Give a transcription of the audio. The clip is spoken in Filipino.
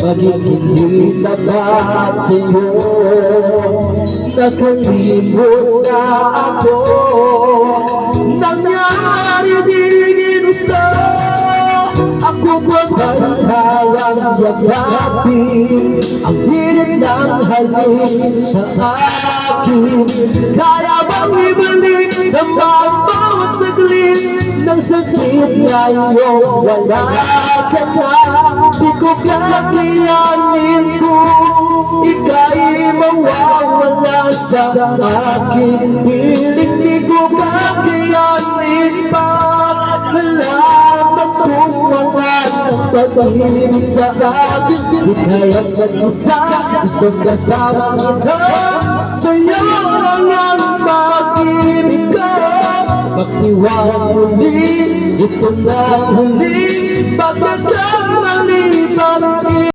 maging hindi tapat sa'yo. Nakalimot na ako, nangyari di ginusto. Ako pa ba'y yakapin ang hirit ng halik sa akin? Kaya bang ibalik ang bawat saglit ng sakit ngayon wala ka na? Di ko kakayanin kung ika'y mawawala sa akin. Piling di ko kakayanin pa, nalaman kung wala ng pag-ibig sa akin. Di kaya't mag-isa, gusto kasama ito. Sa'yo lang ang pag-ibig ko. Magtiwala muli, ito na huli. Pagkakamali,